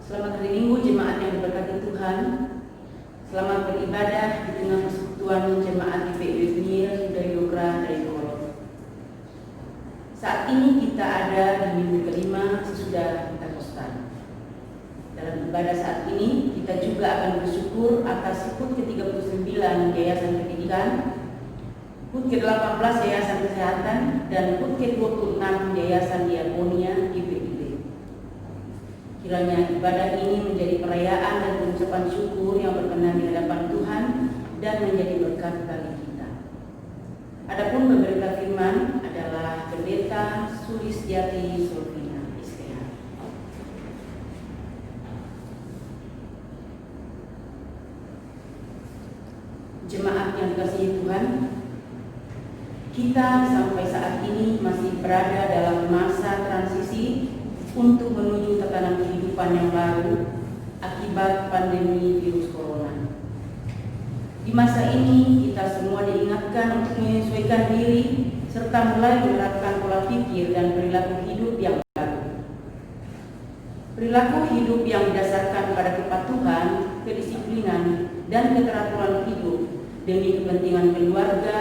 Selamat hari Minggu jemaat yang diberkati Tuhan. Selamat beribadah di tengah persekutuan jemaat GPI Unir dari Yogyakarta dari Kolom. Saat ini kita ada di minggu kelima sesudah Pentakosta. Dalam ibadah saat ini kita juga akan bersyukur atas HUT ke-39 Yayasan Pendidikan, HUT ke-18 Yayasan Kesehatan, dan HUT ke-26 Yayasan Diakonia GPI. Kiranya ibadah ini menjadi perayaan dan pengucapan syukur yang berkenan di hadapan Tuhan dan menjadi berkat bagi kita. Adapun pemberita firman adalah Pendeta Sulistiati Solvina SPH. Jemaat yang dikasihi Tuhan, kita sampai saat ini masih berada dalam masa transisi untuk menuju tatanan kehidupan yang baru akibat pandemi virus corona. Di masa ini kita semua diingatkan untuk menyesuaikan diri serta mulai menerapkan pola pikir dan perilaku hidup yang baru. Perilaku hidup yang didasarkan pada kepatuhan, kedisiplinan, dan keteraturan hidup demi kepentingan keluarga,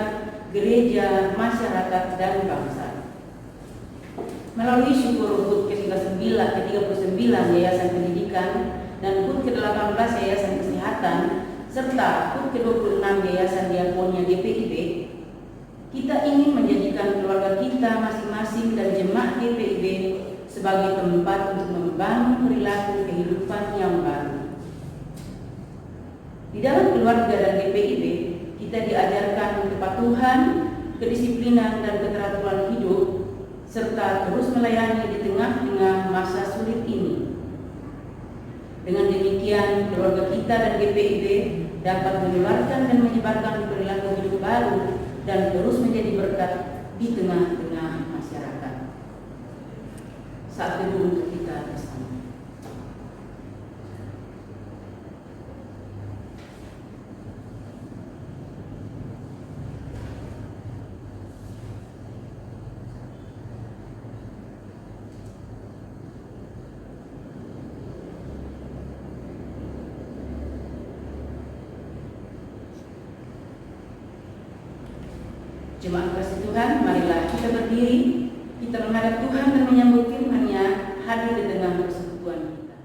gereja, masyarakat, dan bangsa. Melalui syukur HUT ke-39 Yayasan Pendidikan dan HUT ke-18 Yayasan Kesehatan serta HUT ke-26 Yayasan Diakonia GPIB, kita ingin menjadikan keluarga kita masing-masing dan jemaat GPIB sebagai tempat untuk membangun perilaku kehidupan yang baru. Di dalam keluarga dan GPIB, kita diajarkan kepatuhan, kedisiplinan, dan keteraturan hidup serta terus melayani di tengah-tengah masa sulit ini. Dengan demikian, keluarga kita dan GPIB dapat menularkan dan menyebarkan perilaku hidup baru dan terus menjadi berkat di tengah-tengah masyarakat. Saat teduh untuk kita bersama. Jemaat kasih Tuhan, marilah kita berdiri, kita menghadap Tuhan dan menyambut firman-Nya hadir di tengah persekutuan kita.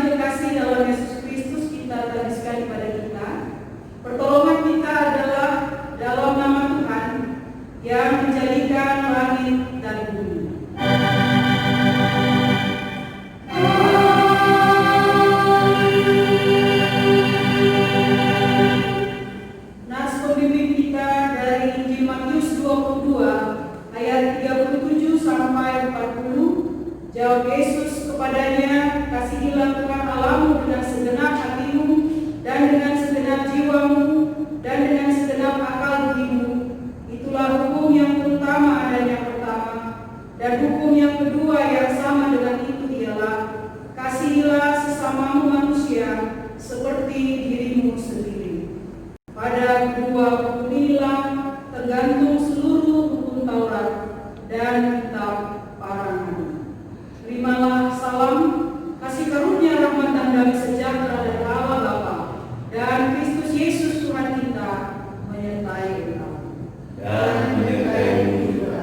Injil kasih dalam Yesus Kristus kita tuliskan pada kita, pertolongan kita adalah dalam nama Tuhan yang menjadikan langit dan bumi. Nas pembimbing kita dari Injil Matius 22 ayat 37 sampai 40. Jawab Yesus kepadanya, "Kasihilah Tuhan Allahmu dengan segenap hatimu dan dengan segenap jiwamu dan dengan segenap akal budimu. Itulah hukum yang pertama dan yang pertama. Dan hukum yang kedua yang sama dengan itu ialah, kasihilah sesamamu manusia seperti dirimu sendiri. Pada kedua hukum inilah tergantung seluruh hukum Taurat dan kitab para nabi." Terimalah salam, kasih karunia, rahmat dan damai sejahtera dari Allah Bapa dan Kristus Yesus Tuhan kita menyertai engkau. Dan menyertai juga.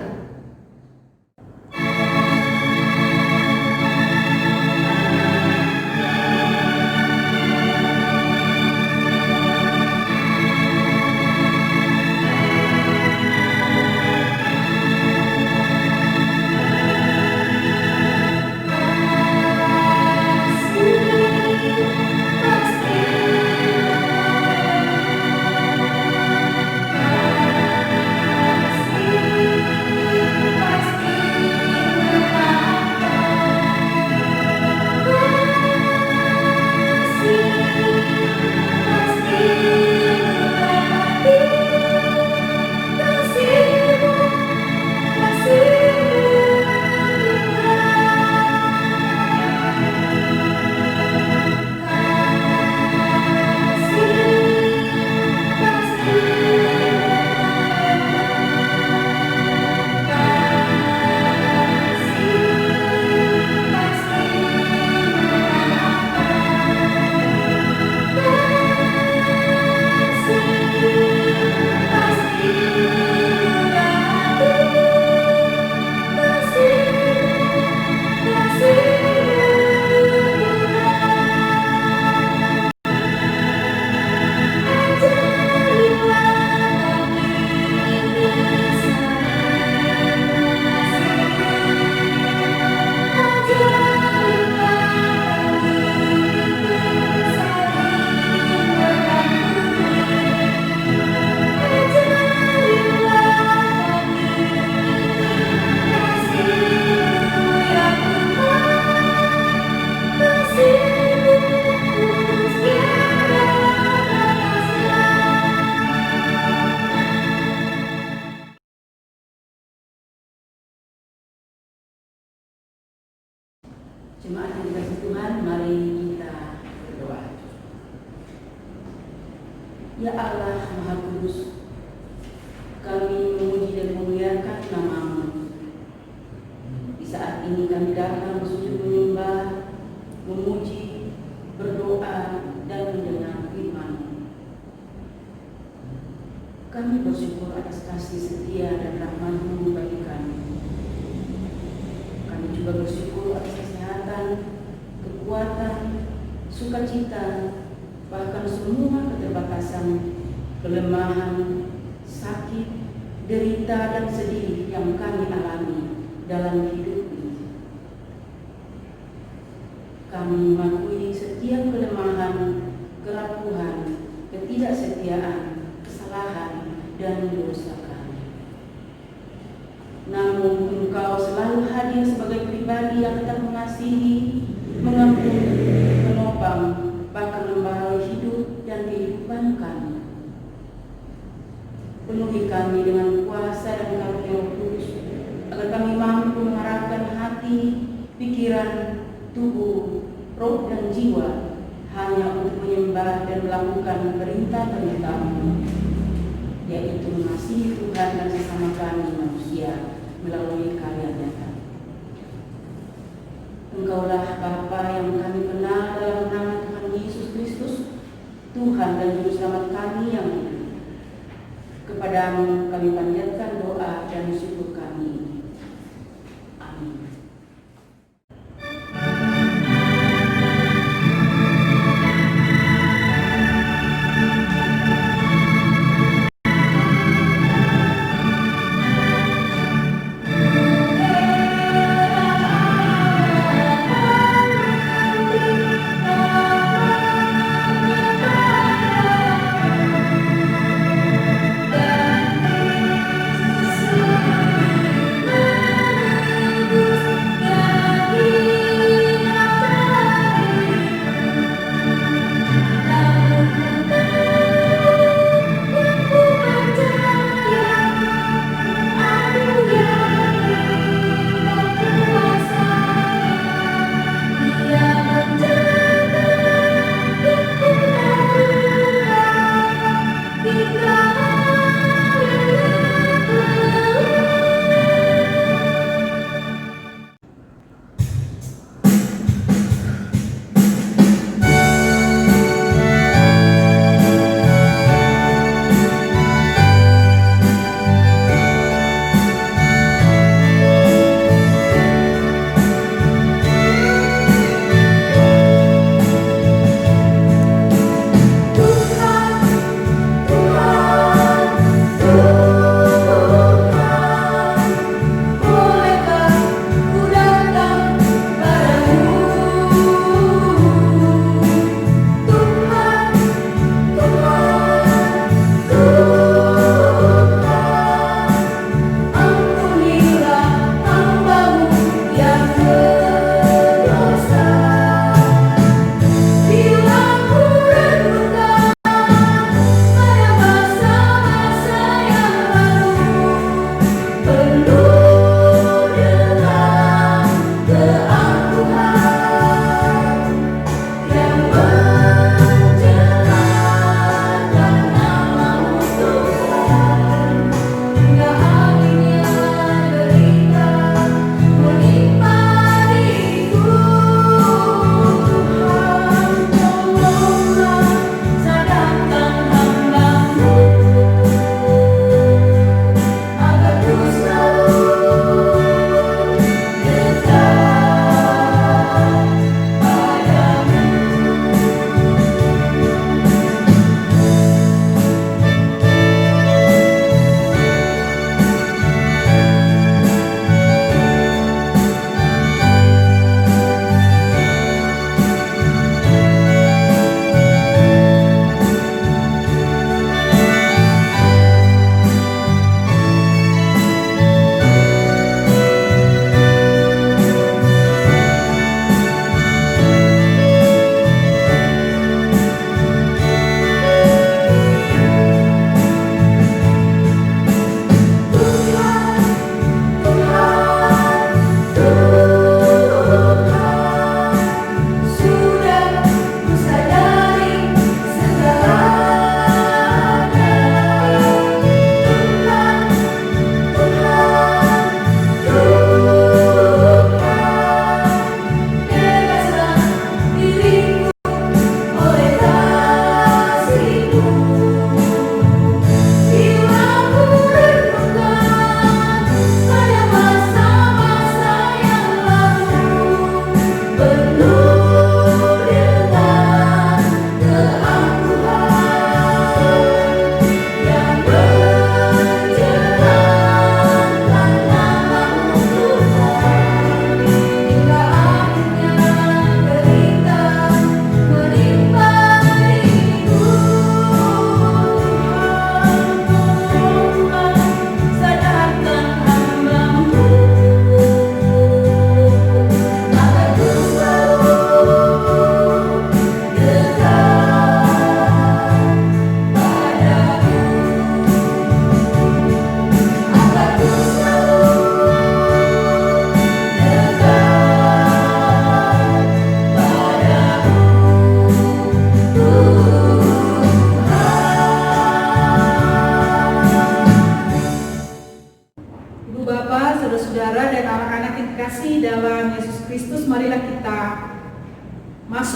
Jemaat yang dikasihi Tuhan, mari kita berdoa. Ya Allah Maha Kudus, kami memuji dan memuliakan nama-Mu. Di saat ini kami datang bersujud menyembah, memuji, berdoa, dan mendengar firman-Mu. Kami bersyukur atas kasih setia dan rahmat-Mu bagi kami. Kami juga bersyukur atas kesehatan, kekuatan, sukacita, bahkan semua keterbatasan, kelemahan, sakit, derita, dan sedih yang kami alami dalam hidup ini. Kami mengakui setiap kelemahan, kerapuhan, ketidaksetiaan, kesalahan, dan dosa kami. Namun Engkau selalu hadir sebagai pribadi yang tetap mengasihi, mengampuni, menopang, bahkan membaharui hidup dan kehidupan kami. Penuhi kami dengan kuasa dan karunia Roh Kudus, agar kami mampu mengarahkan hati, pikiran, tubuh, roh dan jiwa hanya untuk menyembah dan melakukan perintah-perintah-Mu, yaitu mengasihi Tuhan dan sesama kami manusia melalui karya nyata. Engkaulah Bapa yang kami kenal dalam nama Tuhan Yesus Kristus, Tuhan dan Juru Selamat kami yang hidup. Kepadamu kami panjatkan doa dan syukur kami. Amin.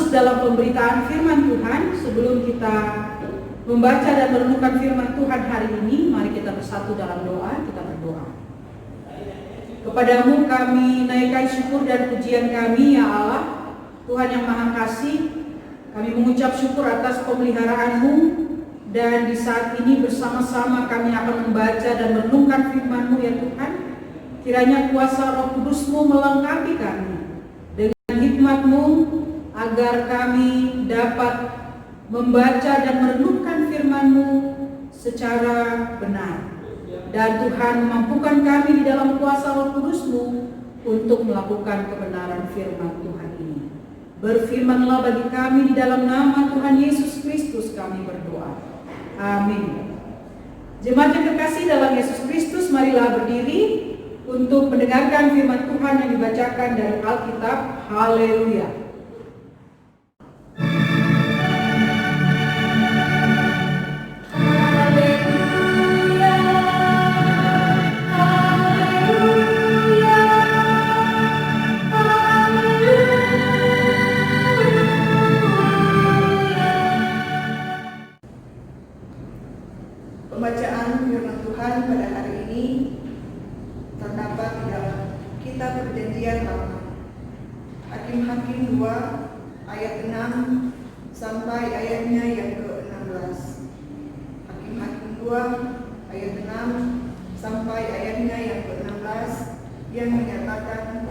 masuk dalam pemberitaan firman Tuhan. Sebelum kita membaca dan merenungkan firman Tuhan hari ini, mari kita bersatu dalam doa. Kita berdoa. Kepadamu kami naikkan syukur dan pujian kami, ya Allah, Tuhan yang Maha Kasih. Kami mengucap syukur atas pemeliharaan-Mu, dan di saat ini bersama-sama kami akan membaca dan merenungkan firman-Mu, ya Tuhan. Kiranya kuasa Roh Kudus-Mu melengkapi kami dengan hikmat-Mu, agar kami dapat membaca dan merenungkan firman-Mu secara benar. Dan Tuhan, mampukan kami di dalam kuasa Roh Kudus-Mu untuk melakukan kebenaran firman Tuhan ini. Berfirmanlah bagi kami di dalam nama Tuhan Yesus Kristus kami berdoa. Amin. Jemaat yang terkasih dalam Yesus Kristus, marilah berdiri untuk mendengarkan firman Tuhan yang dibacakan dari Alkitab. Haleluya. Pembacaan firman Tuhan pada hari ini terdapat di dalam Kitab Perjanjian Lama, Hakim-Hakim 2 ayat 6 sampai ayatnya yang ke-16. Hakim-Hakim 2 ayat 6 sampai ayatnya yang ke-16 yang menyatakan,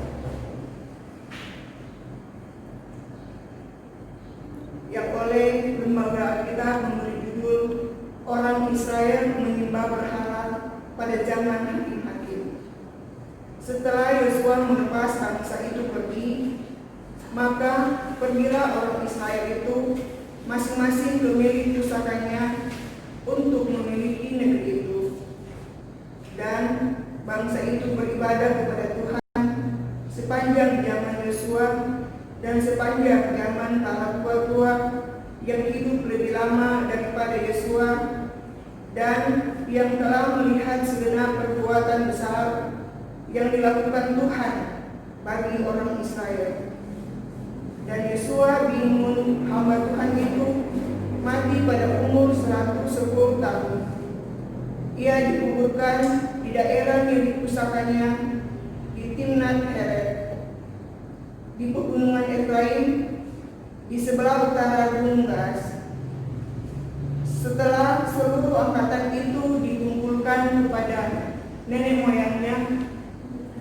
yang oleh lembaga Alkitab memberi judul Orang Israel menyembah berhala pada zaman Hakim-Hakim. Setelah Yosua melepas bangsa itu pergi, maka pergilah orang Israel itu masing-masing ke milik pusakanya untuk memiliki negeri itu. Dan bangsa itu beribadah kepada Tuhan sepanjang zaman Yosua dan sepanjang zaman para tua-tua yang hidup lebih lama daripada Yosua, dan yang telah melihat segenap perbuatan besar yang dilakukan Tuhan bagi orang Israel. Dan Yosua bin Nun, hamba Tuhan itu, mati pada umur 110 tahun. Ia dikuburkan di daerah milik pusakanya di Timnat Heret, di pegunungan Efraim, di sebelah utara Gunung Gaz. Setelah seluruh angkatan itu dikumpulkan kepada nenek moyangnya,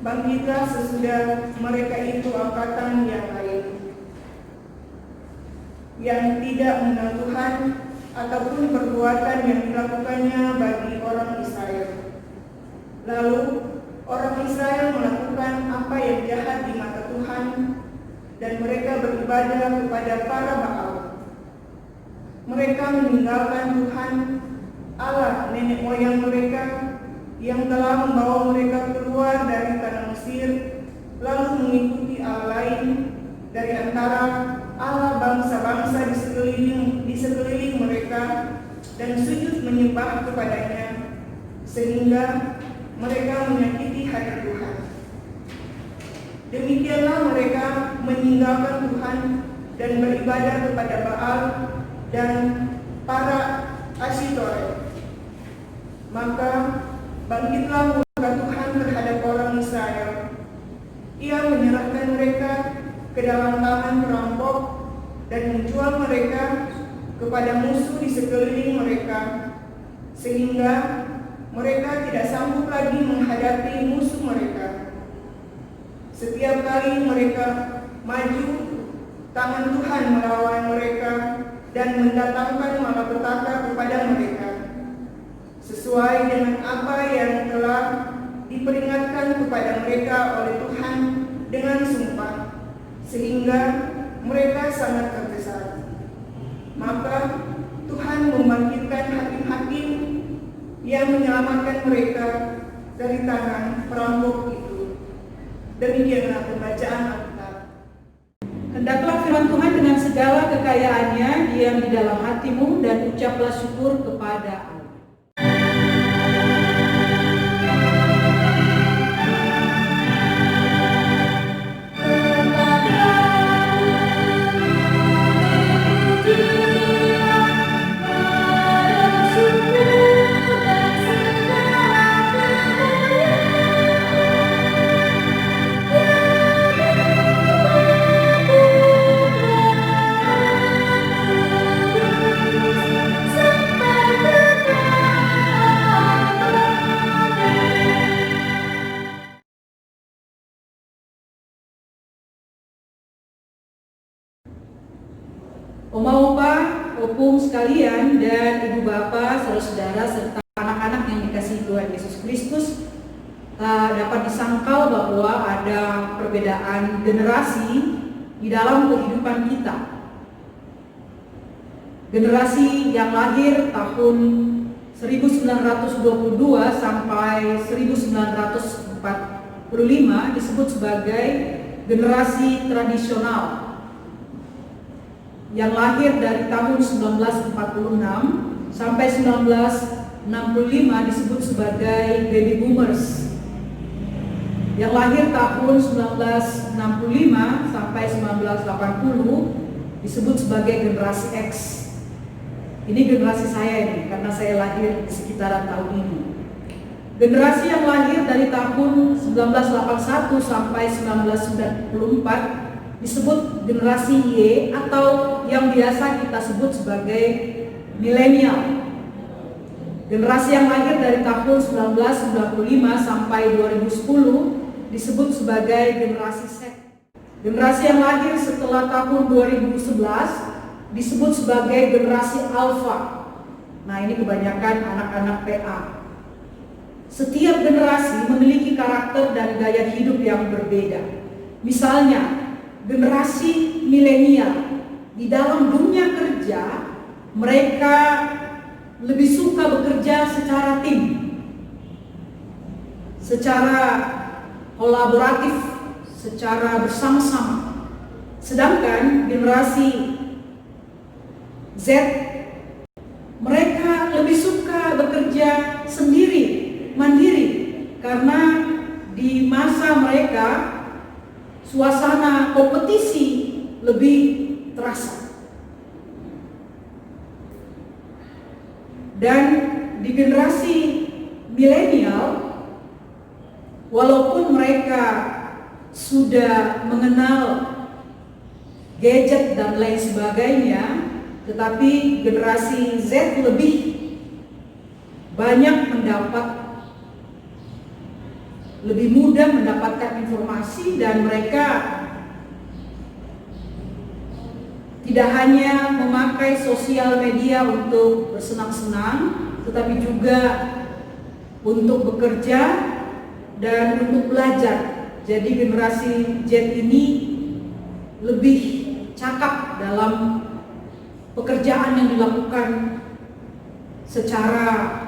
bangkitlah sesudah mereka itu angkatan yang lain, yang tidak mengenal Tuhan ataupun perbuatan yang dilakukannya bagi orang Israel. Lalu orang Israel melakukan apa yang jahat di mata Tuhan, dan mereka beribadah kepada para Baal. Mereka meninggalkan Tuhan, Allah nenek moyang mereka, yang telah membawa mereka keluar dari tanah Mesir, lalu mengikuti Allah lain dari antara Allah bangsa-bangsa di sekeliling mereka, dan sujud menyembah kepadanya, sehingga mereka menyakiti hati Tuhan. Demikianlah mereka meninggalkan Tuhan dan beribadah kepada Baal dan para Asyitoret. Maka bangkitlah murka Tuhan terhadap orang Israel. Ia menyerahkan mereka ke dalam tangan perampok dan menjual mereka kepada musuh di sekeliling mereka, sehingga mereka tidak sanggup lagi menghadapi musuh mereka. Setiap kali mereka maju, tangan Tuhan melawan mereka dan mendatangkan malapetaka kepada mereka, sesuai dengan apa yang telah diperingatkan kepada mereka oleh Tuhan dengan sumpah, sehingga mereka sangat tergesa. Maka Tuhan membangkitkan hakim-hakim yang menyelamatkan mereka dari tangan perampok itu. Demikianlah pembacaan Alkitab. Hendaklah firman Tuhan dengan segala kekayaannya diam di dalam hatimu, dan ucaplah syukur kepada Allah. Oma-opa, opung sekalian, dan ibu bapak, saudara-saudara, serta anak-anak yang dikasihi Tuhan Yesus Kristus, dapat disangkal bahwa ada perbedaan generasi di dalam kehidupan kita. Generasi yang lahir tahun 1922 sampai 1945 disebut sebagai generasi tradisional. Yang lahir dari tahun 1946 sampai 1965 disebut sebagai baby boomers. Yang lahir tahun 1965 sampai 1980 disebut sebagai generasi X. Ini generasi saya ini, karena saya lahir di sekitaran tahun ini. Generasi yang lahir dari tahun 1981 sampai 1994 disebut generasi Y atau yang biasa kita sebut sebagai milenial. Generasi yang lahir dari tahun 1995 sampai 2010 disebut sebagai generasi Z. Generasi yang lahir setelah tahun 2011 disebut sebagai generasi Alpha. Nah, ini kebanyakan anak-anak PA. Setiap generasi memiliki karakter dan gaya hidup yang berbeda. Misalnya, generasi milenial di dalam dunia kerja, mereka lebih suka bekerja secara tim, secara kolaboratif, secara bersama-sama. Sedangkan generasi Z, mereka lebih suka bekerja sendiri, mandiri, karena di masa mereka suasana kompetisi lebih terasa. Dan di generasi milenial, walaupun mereka sudah mengenal gadget dan lain sebagainya, tetapi generasi Z lebih banyak lebih mudah mendapatkan informasi, dan mereka tidak hanya memakai sosial media untuk bersenang-senang, tetapi juga untuk bekerja dan untuk belajar. Jadi generasi Z ini lebih cakap dalam pekerjaan yang dilakukan secara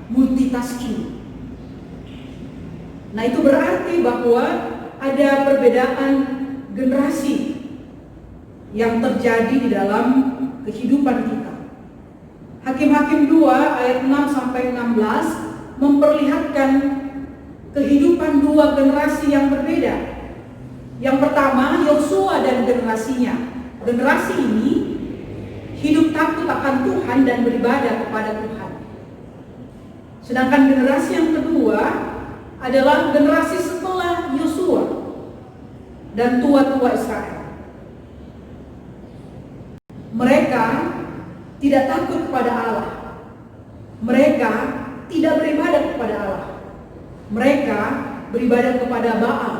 multitasking. Nah, itu berarti bahwa ada perbedaan generasi yang terjadi di dalam kehidupan kita. Hakim-Hakim 2 ayat 6 sampai 16 memperlihatkan kehidupan dua generasi yang berbeda. Yang pertama, Yosua dan generasinya. Generasi ini hidup takut akan Tuhan dan beribadah kepada Tuhan. Sedangkan generasi yang kedua adalah generasi setelah Yosua dan tua-tua Israel. Mereka tidak takut kepada Allah. Mereka tidak beribadah kepada Allah. Mereka beribadah kepada Baal.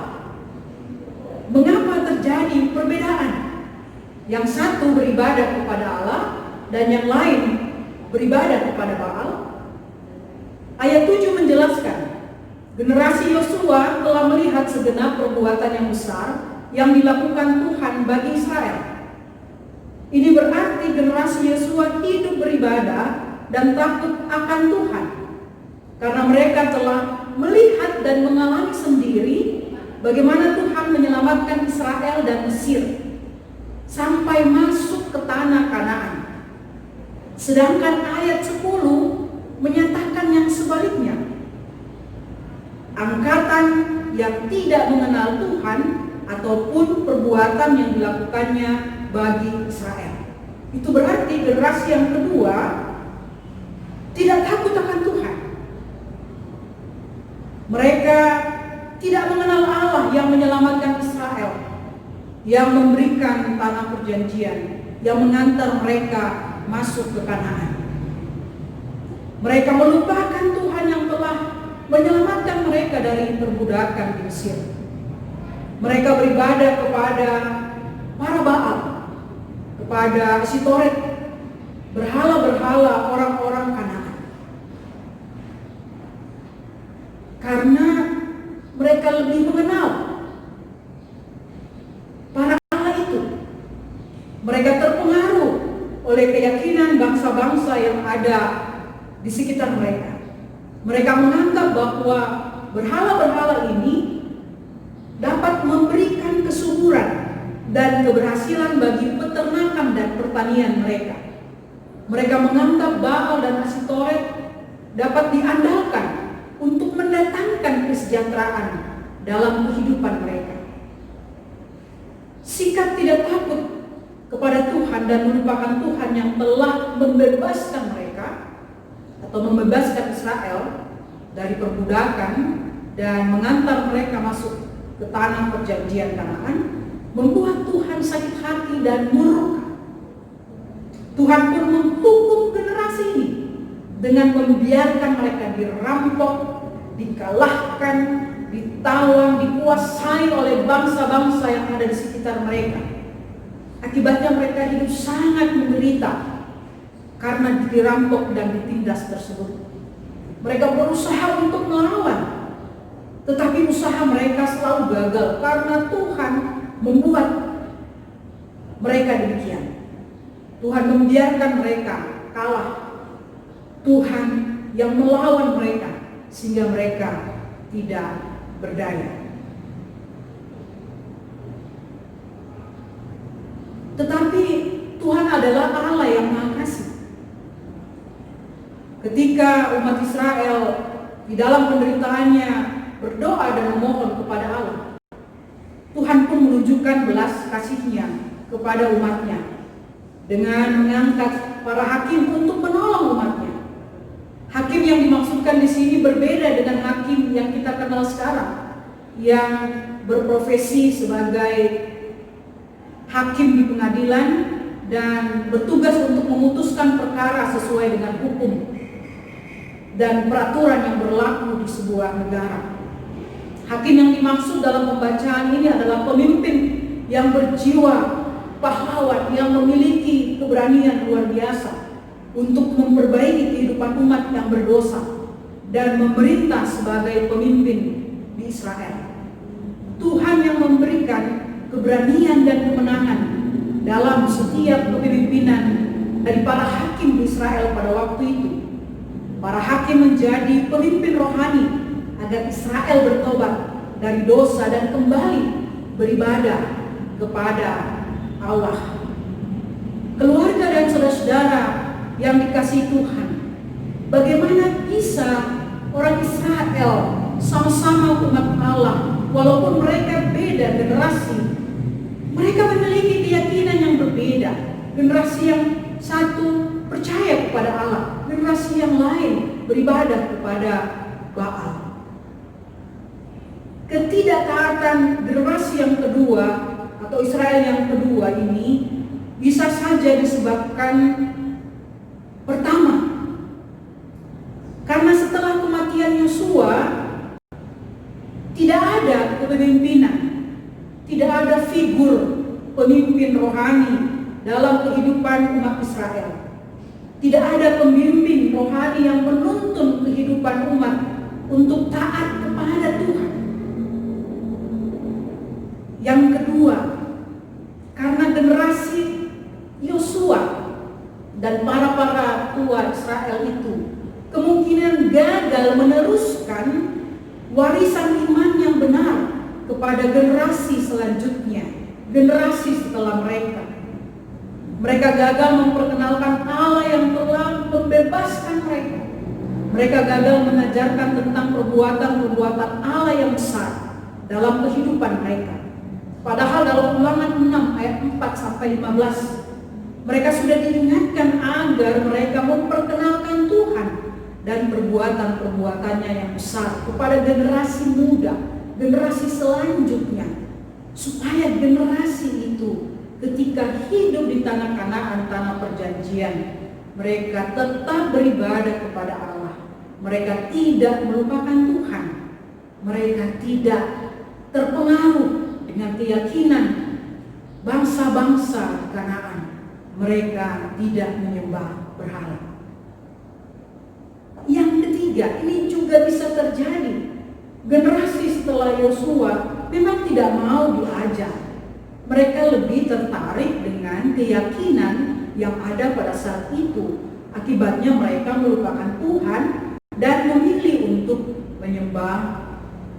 Mengapa terjadi perbedaan? Yang satu beribadah kepada Allah dan yang lain beribadah kepada Baal. Ayat 7 menjelaskan, generasi Yosua telah melihat segenap perbuatan yang besar yang dilakukan Tuhan bagi Israel. Ini berarti generasi Yosua hidup beribadah dan takut akan Tuhan, karena mereka telah melihat dan mengalami sendiri bagaimana Tuhan menyelamatkan Israel dan Mesir sampai masuk ke tanah Kanaan. Sedangkan ayat 10 menyatakan yang sebaliknya. Angkatan yang tidak mengenal Tuhan ataupun perbuatan yang dilakukannya bagi Israel. Itu berarti generasi yang kedua tidak takut akan Tuhan. Mereka tidak mengenal Allah yang menyelamatkan Israel, yang memberikan tanah perjanjian, yang mengantar mereka masuk ke Kanaan. Mereka melupakan Tuhan yang telah menyelamatkan mereka dari perbudakan di Mesir. Mereka beribadah kepada para Baal, kepada Asitoret, berhala-berhala orang-orang Kanaan. Karena mereka lebih mengenal para Allah itu. Mereka terpengaruh oleh keyakinan bangsa-bangsa yang ada di sekitar mereka. Mereka menganggap bahwa berhala-berhala ini dapat memberikan kesuburan dan keberhasilan bagi peternakan dan pertanian mereka. Mereka menganggap Baal dan Asitoret dapat diandalkan untuk mendatangkan kesejahteraan dalam kehidupan mereka. Sikap tidak takut kepada Tuhan dan merupakan Tuhan yang telah membebaskan mereka atau membebaskan Israel dari perbudakan dan mengantar mereka masuk ke tanah perjanjian Kanaan, membuat Tuhan sakit hati dan murka. Tuhan pun menghukum generasi ini dengan membiarkan mereka dirampok, dikalahkan, ditawan, dikuasai oleh bangsa-bangsa yang ada di sekitar mereka. Akibatnya mereka hidup sangat menderita karena dirampok dan ditindas tersebut. Mereka berusaha untuk melawan, tetapi usaha mereka selalu gagal karena Tuhan membuat mereka demikian. Tuhan membiarkan mereka kalah. Tuhan yang melawan mereka sehingga mereka tidak berdaya. Tetapi Tuhan adalah Allah yang Maha Kasih. Ketika umat Israel di dalam penderitaannya berdoa dan memohon kepada Allah, Tuhan pun menunjukkan belas kasih-Nya kepada umatnya dengan mengangkat para hakim untuk menolong umatnya. Hakim yang dimaksudkan di sini berbeda dengan hakim yang kita kenal sekarang, yang berprofesi sebagai hakim di pengadilan dan bertugas untuk memutuskan perkara sesuai dengan hukum dan peraturan yang berlaku di sebuah negara. Hakim yang dimaksud dalam pembacaan ini adalah pemimpin yang berjiwa pahlawan, yang memiliki keberanian luar biasa untuk memperbaiki kehidupan umat yang berdosa dan memerintah sebagai pemimpin di Israel. Tuhan yang memberikan keberanian dan kemenangan dalam setiap kepemimpinan dari para hakim di Israel pada waktu itu. Para hakim menjadi pemimpin rohani agar Israel bertobat dari dosa dan kembali beribadah kepada Allah. Keluarga dan saudara-saudara yang dikasihi Tuhan, bagaimana bisa orang Israel sama-sama umat Allah, walaupun mereka beda generasi, mereka memiliki keyakinan yang berbeda. Generasi yang satu percaya kepada Allah, generasi yang lain beribadah kepada Baal. Ketidaktaatan generasi yang kedua atau Israel yang kedua ini bisa saja disebabkan pertama, karena setelah kematian Yosua tidak ada kepemimpinan, tidak ada figur pemimpin rohani dalam kehidupan umat Israel. Tidak ada pemimpin rohani yang menuntun kehidupan umat untuk taat kepada Tuhan. Yang kedua, karena generasi Yosua dan para tua Israel itu kemungkinan gagal meneruskan warisan iman yang benar kepada generasi selanjutnya, generasi setelah mereka. Mereka gagal memperkenalkan Allah yang telah membebaskan mereka. Mereka gagal mengajarkan tentang perbuatan-perbuatan Allah yang besar dalam kehidupan mereka. Padahal dalam Ulangan 6 ayat 4-15 mereka sudah diingatkan agar mereka memperkenalkan Tuhan dan perbuatan-perbuatannya yang besar kepada generasi muda, generasi selanjutnya, supaya generasi itu ketika hidup di tanah Kanaan, tanah perjanjian, mereka tetap beribadah kepada Allah. Mereka tidak melupakan Tuhan. Mereka tidak terpengaruh dengan keyakinan bangsa-bangsa Kanaan. mereka tidak menyembah berhala. Yang ketiga, ini juga bisa terjadi. Generasi setelah Yosua memang tidak mau diajar. Mereka lebih tertarik dengan keyakinan yang ada pada saat itu. Akibatnya mereka melupakan Tuhan dan memilih untuk menyembah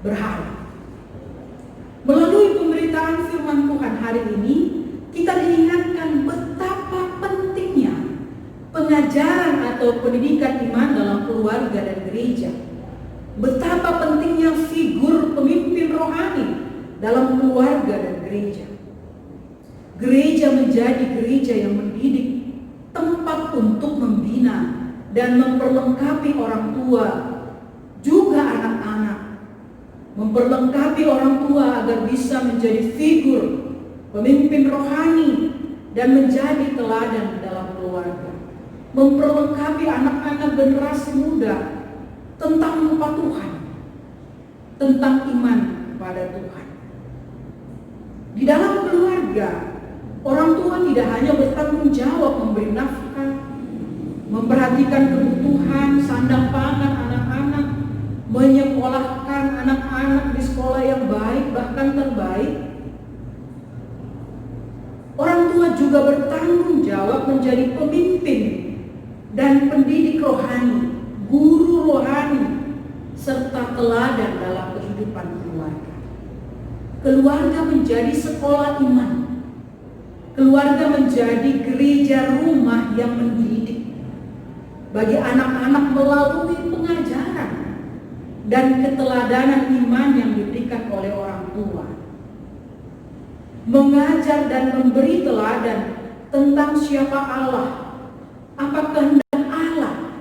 berhala. Melalui pemberitaan firman Tuhan hari ini, kita diingatkan betapa pentingnya pengajaran atau pendidikan iman dalam keluarga dan gereja. Betapa pentingnya figur pemimpin rohani dalam keluarga dan gereja. Gereja menjadi gereja yang mendidik, tempat untuk membina dan memperlengkapi orang tua, juga anak-anak. Memperlengkapi orang tua agar bisa menjadi figur pemimpin rohani dan menjadi teladan dalam keluarga. Memperlengkapi anak-anak generasi muda tentang apa Tuhan, tentang iman kepada Tuhan. Di dalam keluarga, orang tua tidak hanya bertanggung jawab memberi nafkah, memperhatikan kebutuhan sandang pangan anak-anak, menyekolahkan anak-anak di sekolah yang baik bahkan terbaik. Orang tua juga bertanggung jawab menjadi pemimpin dan pendidik rohani, guru rohani, serta teladan dalam kehidupan keluarga. Keluarga menjadi sekolah iman. Keluarga menjadi gereja rumah yang mendidik bagi anak-anak melalui pengajaran dan keteladanan iman yang diberikan oleh orang tua. Mengajar dan memberi teladan tentang siapa Allah, apa kehendak Allah,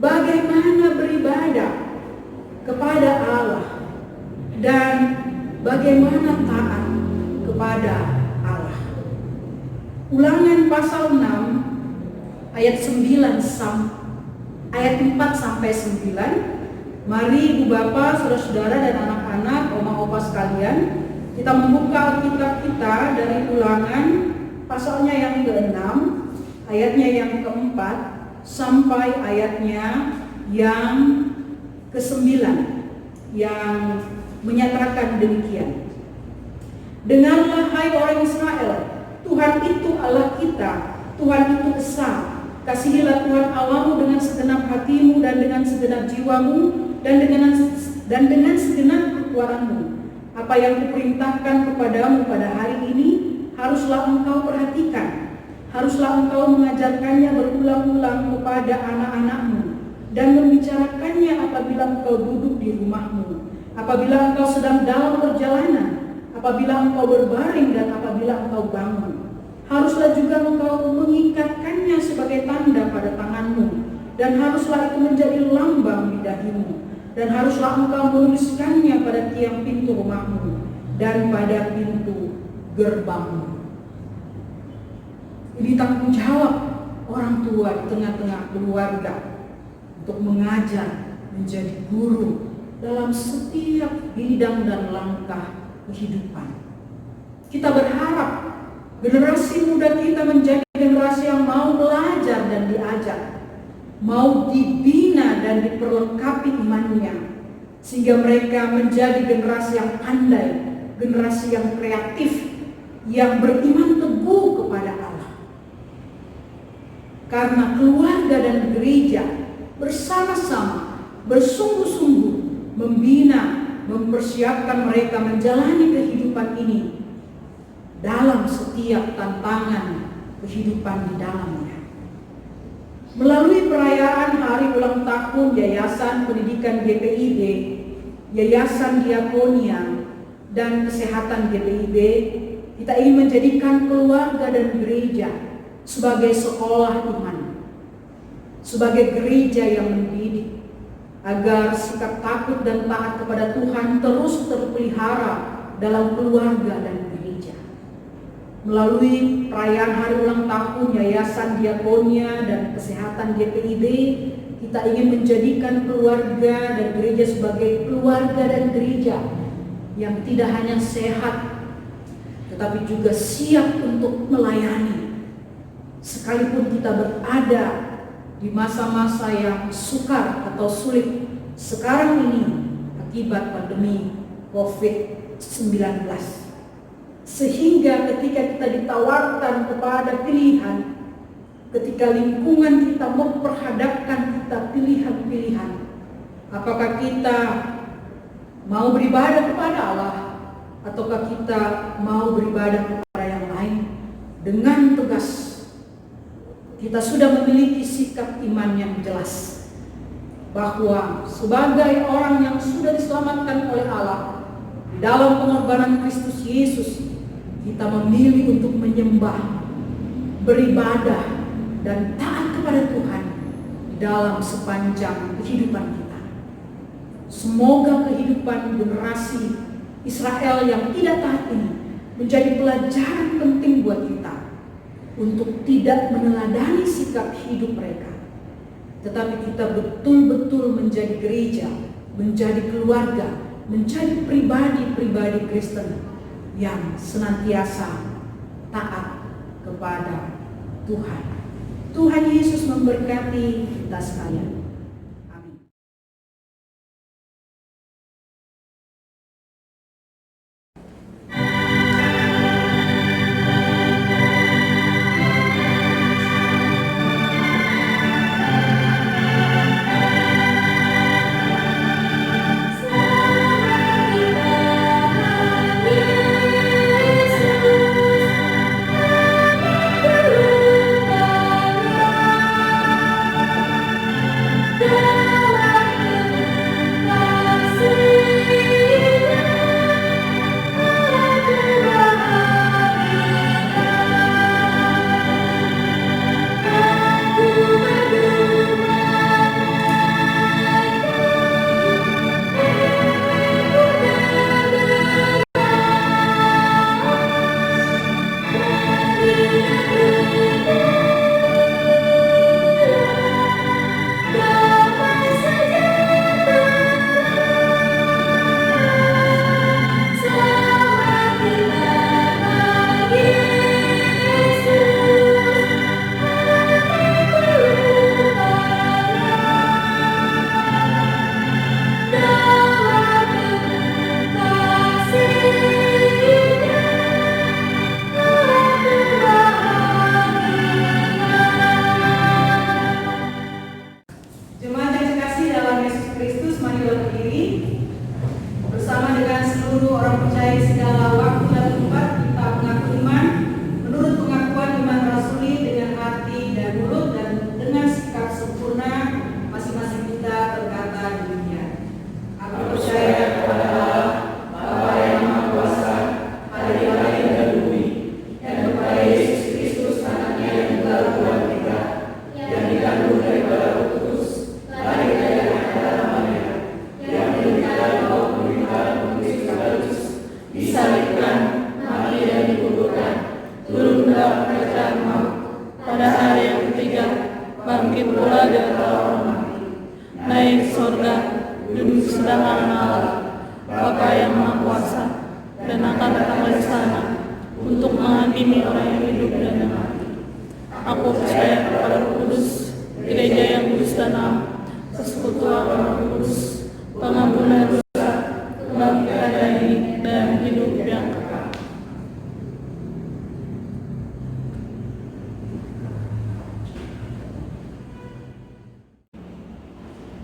bagaimana beribadah kepada Allah, dan bagaimana taat kepada Allah. Ulangan pasal 6 ayat 4 sampai 9. Mari Ibu Bapak, Saudara-saudara dan anak-anak, oma-opa sekalian, kita membuka Alkitab kita dari Ulangan pasalnya yang ke-6, ayatnya yang ke-4 sampai ayatnya yang ke-9 yang menyatakan demikian. Dengarlah hai orang Israel, Tuhan itu Allah kita, Tuhan itu esa. Kasihilah Tuhan Allahmu dengan segenap hatimu dan dengan segenap jiwamu dan dengan segenap kekuatanmu. Apa yang kuperintahkan kepadamu pada hari ini haruslah engkau perhatikan. Haruslah engkau mengajarkannya berulang-ulang kepada anak-anakmu dan membicarakannya apabila engkau duduk di rumahmu, apabila engkau sedang dalam perjalanan, apabila engkau berbaring dan apabila engkau bangun. Haruslah juga engkau mengikatkannya sebagai tanda pada tanganmu, dan haruslah itu menjadi lambang di dahimu, dan haruslah engkau menuliskannya pada tiang pintu rumahmu dan pada pintu gerbangmu. Ini tanggung jawab orang tua di tengah-tengah keluarga untuk mengajar, menjadi guru dalam setiap bidang dan langkah kehidupan. Kita berharap generasi muda kita menjadi generasi yang mau belajar dan diajar, mau dibina dan diperlengkapi imannya, sehingga mereka menjadi generasi yang pandai, generasi yang kreatif, yang beriman teguh kepada Allah. Karena keluarga dan gereja bersama-sama bersungguh-sungguh membina, mempersiapkan mereka menjalani kehidupan ini dalam setiap tantangan kehidupan di dalamnya. Melalui perayaan hari ulang tahun Yayasan Pendidikan GPIB, Yayasan Diakonia, dan Kesehatan GPIB, kita ingin menjadikan keluarga dan gereja sebagai sekolah iman, sebagai gereja yang mendidik, agar sikap takut dan taat kepada Tuhan terus terpelihara dalam keluarga dan gereja. Melalui perayaan hari ulang tahun Yayasan Diakonia dan Kesehatan GPIB, kita ingin menjadikan keluarga dan gereja sebagai keluarga dan gereja yang tidak hanya sehat, tetapi juga siap untuk melayani, sekalipun kita berada di masa-masa yang sukar atau sulit sekarang ini akibat pandemi COVID-19. Sehingga ketika kita ditawarkan kepada pilihan, ketika lingkungan kita memperhadapkan kita pilihan-pilihan, apakah kita mau beribadah kepada Allah ataukah kita mau beribadah kepada yang lain, dengan tegas kita sudah memiliki sikap iman yang jelas bahwa sebagai orang yang sudah diselamatkan oleh Allah di dalam pengorbanan Kristus Yesus, kita memilih untuk menyembah, beribadah, dan taat kepada Tuhan di dalam sepanjang kehidupan kita. Semoga kehidupan generasi Israel yang tidak taat ini menjadi pelajaran penting buat kita untuk tidak meneladani sikap hidup mereka, tetapi kita betul-betul menjadi gereja, menjadi keluarga, menjadi pribadi-pribadi Kristen yang senantiasa taat kepada Tuhan. Tuhan Yesus memberkati kita sekalian. bangkit pula dari orang mati, naik surga, duduk sebelah kanan Allah, Bapa yang Maha Kuasa, dan akan datang dari sana untuk menghakimi orang yang hidup dan yang mati. Aku percaya kepada Roh Kudus, gereja yang kudus dan am, persekutuan Roh Kudus, pengampunan dosa, kebangkitan dari dan hidup yang kekal.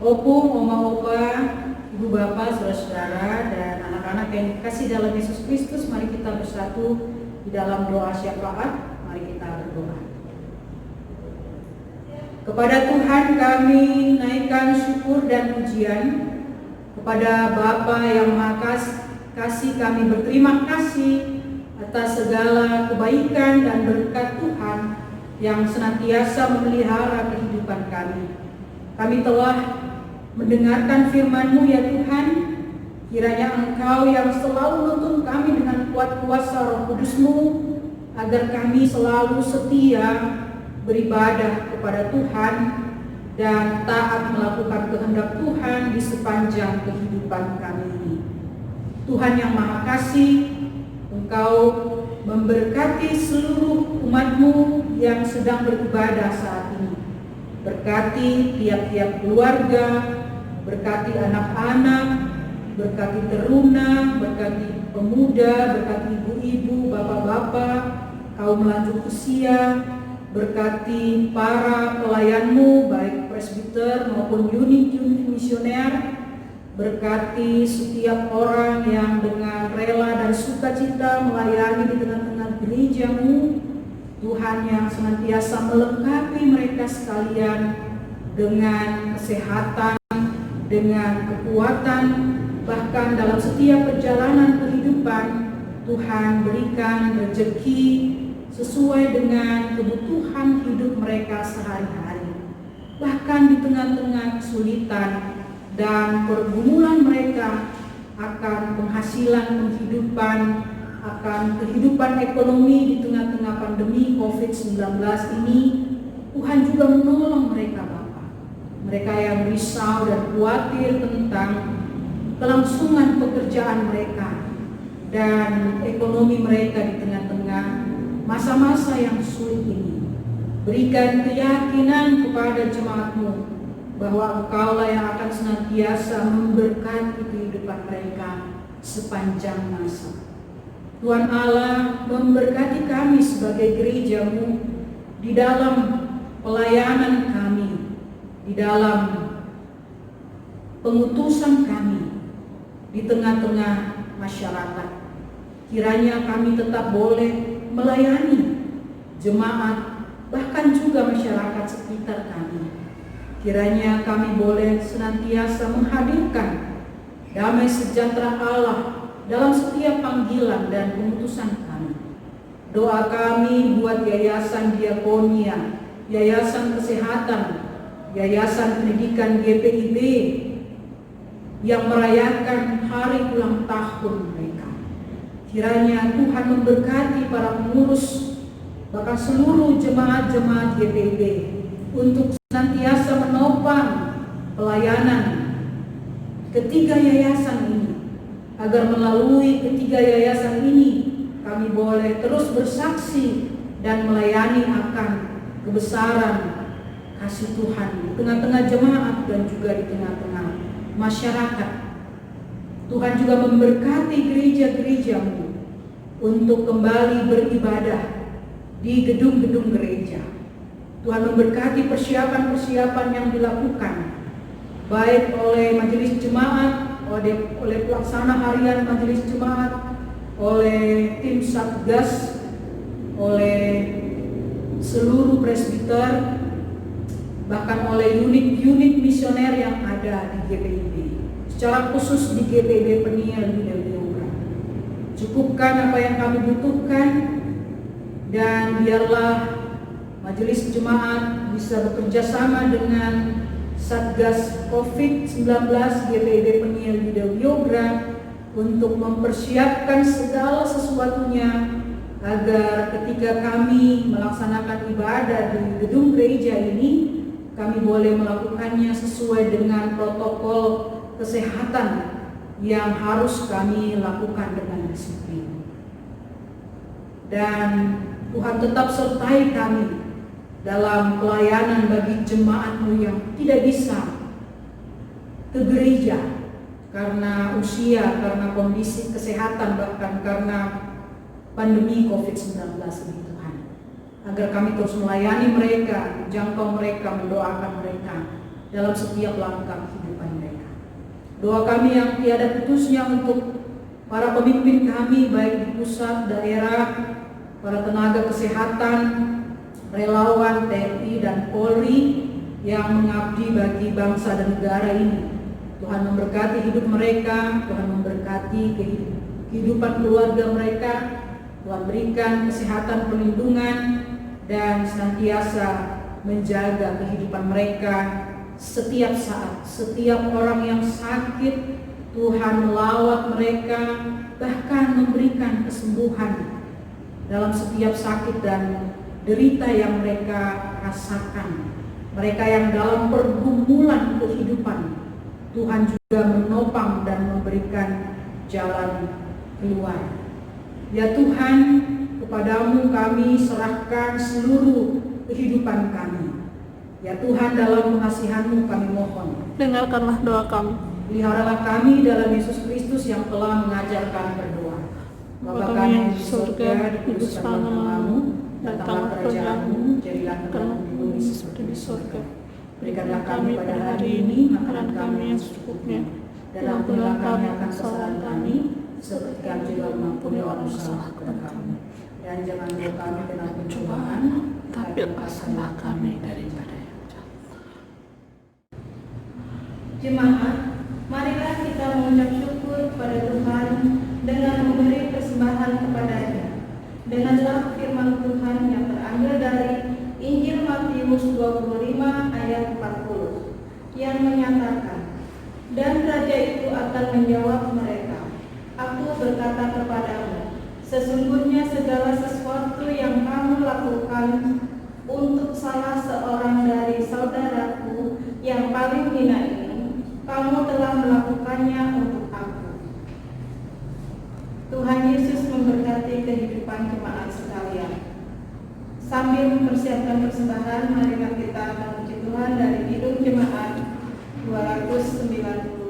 Opung, oma, opa, ibu bapak, saudara-saudara, dan anak-anak yang dikasih dalam Yesus Kristus, mari kita bersatu di dalam doa syafaat. Mari kita berdoa. Kepada Tuhan kami naikkan syukur dan pujian. Kepada Bapa yang Maha Kasih, kami berterima kasih atas segala kebaikan dan berkat Tuhan yang senantiasa memelihara kehidupan kami. Kami telah mendengarkan firman-Mu ya Tuhan, kiranya Engkau yang selalu menuntun kami dengan kuat kuasa Roh Kudus-Mu, agar kami selalu setia beribadah kepada Tuhan dan taat melakukan kehendak Tuhan di sepanjang kehidupan kami ini. Tuhan yang Maha Kasih, Engkau memberkati seluruh umat-Mu yang sedang beribadah saat ini. Berkati tiap-tiap keluarga, berkati anak-anak, berkati teruna, berkati pemuda, berkati ibu-ibu, bapak-bapak, kaum lanjut usia, berkati para pelayan-Mu, baik presbiter maupun unit-unit misioner, berkati setiap orang yang dengan rela dan sukacita melayani di tengah-tengah gereja-Mu, Tuhan yang senantiasa melengkapi mereka sekalian dengan kesehatan, dengan kekuatan, bahkan dalam setiap perjalanan kehidupan, Tuhan berikan rezeki sesuai dengan kebutuhan hidup mereka sehari-hari. Bahkan di tengah-tengah kesulitan dan pergumulan mereka akan penghasilan penghidupan, akan kehidupan ekonomi di tengah-tengah pandemi COVID-19 ini, Tuhan juga menolong mereka Bapa. Mereka yang risau dan khawatir tentang kelangsungan pekerjaan mereka dan ekonomi mereka di tengah-tengah masa-masa yang sulit ini. Berikan keyakinan kepada jemaat-Mu bahwa Engkaulah yang akan senantiasa memberkati kehidupan mereka sepanjang masa. Tuhan Allah memberkati kami sebagai gereja-Mu di dalam pelayanan kami, di dalam pengutusan kami di tengah-tengah masyarakat. Kiranya kami tetap boleh melayani jemaat, bahkan juga masyarakat sekitar kami. Kiranya kami boleh senantiasa menghadirkan damai sejahtera Allah dalam setiap panggilan dan pengutusan kami. Doa kami buat Yayasan Diakonia, Yayasan Kesehatan, Yayasan Pendidikan GPIB yang merayakan hari ulang tahun mereka. Kiranya Tuhan memberkati para pengurus, bahkan seluruh jemaat-jemaat GPIB untuk senantiasa menopang pelayanan ketiga yayasan ini, agar melalui ketiga yayasan ini kami boleh terus bersaksi dan melayani akan kebesaran kasih Tuhan di tengah-tengah jemaat dan juga di tengah-tengah masyarakat. Tuhan juga memberkati gereja-gereja-Mu untuk kembali beribadah di gedung-gedung gereja. Tuhan memberkati persiapan-persiapan yang dilakukan baik oleh majelis jemaat, oleh pelaksana harian majelis jemaat, oleh tim Satgas, oleh seluruh presbiter, bahkan oleh unit-unit misioner yang ada di GPIB, secara khusus di GPIB Peniel Widawiyogra. Cukupkan apa yang kami butuhkan, dan biarlah majelis jemaat bisa bekerja sama dengan Satgas COVID-19 GPIB Peniel Widawiyogra untuk mempersiapkan segala sesuatunya agar ketika kami melaksanakan ibadah di gedung gereja ini, kami boleh melakukannya sesuai dengan protokol kesehatan yang harus kami lakukan dengan disiplin. Dan Tuhan tetap sertai kami dalam pelayanan bagi jemaat-Mu yang tidak bisa ke gereja karena usia, karena kondisi kesehatan, bahkan karena pandemi COVID-19 ini Tuhan. Agar kami terus melayani mereka, menjangkau mereka, mendoakan mereka dalam setiap langkah kehidupan mereka. Doa kami yang tiada putusnya untuk para pemimpin kami baik di pusat, daerah, para tenaga kesehatan, relawan TNI dan Polri yang mengabdi bagi bangsa dan negara ini. Tuhan memberkati hidup mereka, Tuhan memberkati kehidupan keluarga mereka, Tuhan berikan kesehatan, perlindungan, dan senantiasa menjaga kehidupan mereka setiap saat. Setiap orang yang sakit, Tuhan melawat mereka, bahkan memberikan kesembuhan dalam setiap sakit dan derita yang mereka rasakan. Mereka yang dalam pergumulan kehidupan, Tuhan juga menopang dan memberikan jalan keluar. Ya Tuhan, Kepadamu kami serahkan seluruh kehidupan kami. Ya Tuhan, dalam pengasihan-Mu kami mohon, Dengarkanlah doa kami. peliharalah kami dalam Yesus Kristus yang telah mengajar kami berdoa. Bapa kami yang di surga, dikuduskanlah namamu, datanglah kerajaan-Mu, jadilah kehendakmu di bumi seperti di surga. Berikanlah kami pada hari ini makanan kami yang secukupnya, dan ampunilah kami akan kesalahan kami, seperti kami juga mengampuni orang bersalah kepada kami. Dan jangan bawa kami ke dalam pencobaan, Tapi lepaskanlah kami daripada yang jahat. Jemaat, marilah kita mengucap syukur kepada Tuhan dengan memberi persembahan kepada-Nya. Dengarlah firman Tuhan yang terambil dari Injil Matius 25 ayat 40 yang menyatakan, dan raja itu akan menjawab mereka, Aku berkata kepadamu, sesungguhnya segala sesuatu yang kamu lakukan untuk salah seorang dari saudaraku yang paling hina ini, kamu telah melakukannya untuk aku. Tuhan Yesus memberkati kehidupan jemaat sekalian. Sambil mempersiapkan persembahan, marilah kita memuji Tuhan dari Kidung Jemaat 292.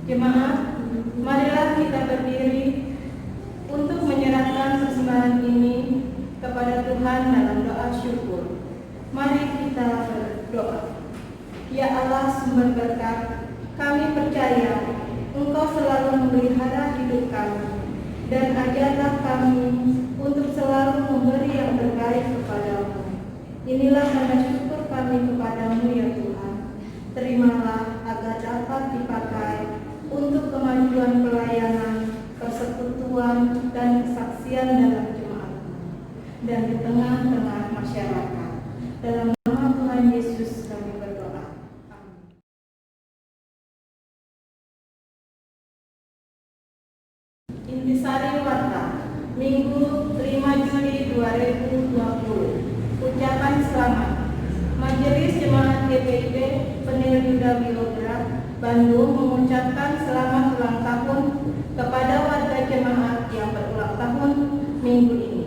Jemaat, marilah kita berdiri untuk menyerahkan persembahan ini kepada Tuhan dalam doa syukur. Mari kita berdoa. Ya Allah sumber berkat, kami percaya Engkau selalu memelihara hidup kami, dan ajarlah kami untuk selalu memberi yang terbaik kepadamu. Inilah tanda syukur kami kepadamu ya Tuhan. Terimalah agar dapat dipakai untuk kemajuan pelayanan, persekutuan, dan kesaksian dalam jemaat-Mu dan di tengah-tengah masyarakat. Dalam nama Tuhan Yesus kami berdoa. Amin. Intisari Warta, Minggu 5 Juli 2020. Ucapan selamat. Majelis Jemaat GPIB Penil Yuda Biodra Bandung mengucapkan selamat ulang tahun kepada warga jemaat yang berulang tahun minggu ini.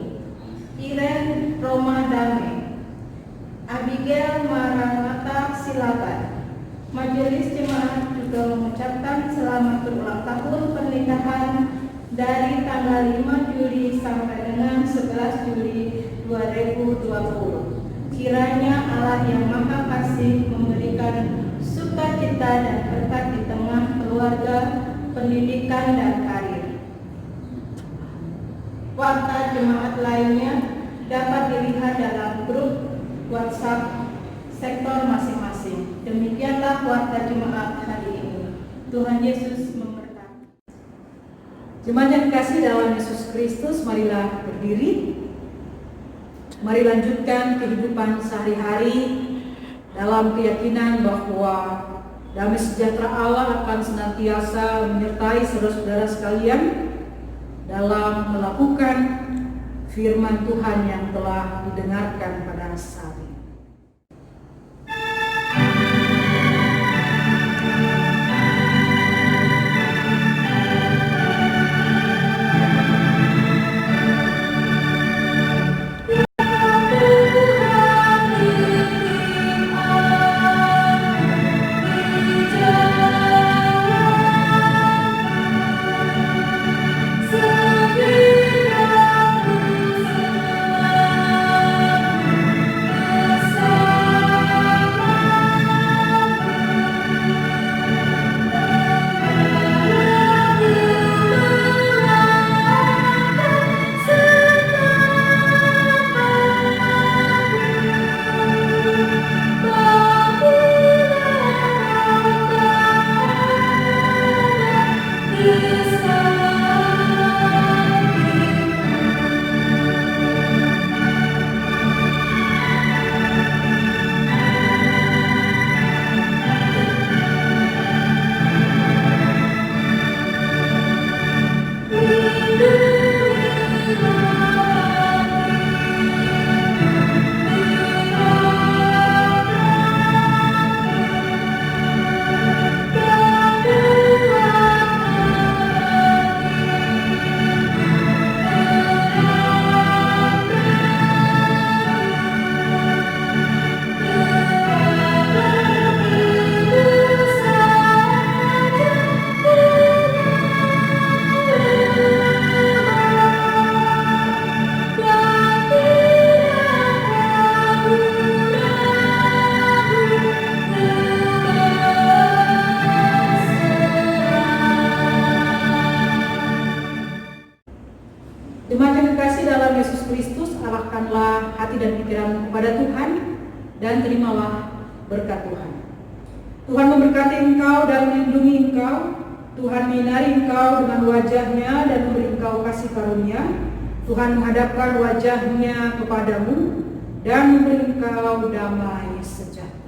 Iren Roma Dame, Abigail Maranatha Silaban. Majelis Jemaat juga mengucapkan selamat berulang tahun pernikahan dari tanggal 5 Juli sampai dengan 11 Juli 2020. Kiranya Allah yang Maha Kasih memberikan sukacita dan berkat di tengah keluarga, pendidikan, dan karir. Warta jemaat lainnya dapat dilihat dalam grup WhatsApp sektor masing-masing. Demikianlah warta jemaat hari ini. Tuhan Yesus memberkati. Jemaat yang dikasihi dalam Yesus Kristus, marilah berdiri. Mari lanjutkan kehidupan sehari-hari dalam keyakinan bahwa damai sejahtera Allah akan senantiasa menyertai saudara-saudara sekalian dalam melakukan firman Tuhan yang telah didengarkan pada saat ini. Jemaat yang dikasihi dalam Yesus Kristus, arahkanlah hati dan pikiran kepada Tuhan dan terimalah berkat Tuhan. Tuhan memberkati engkau dan melindungi engkau. Tuhan menyinari engkau dengan wajahnya dan memberi engkau kasih karunia. Tuhan menghadapkan wajahnya kepadamu dan memberi engkau damai sejahtera.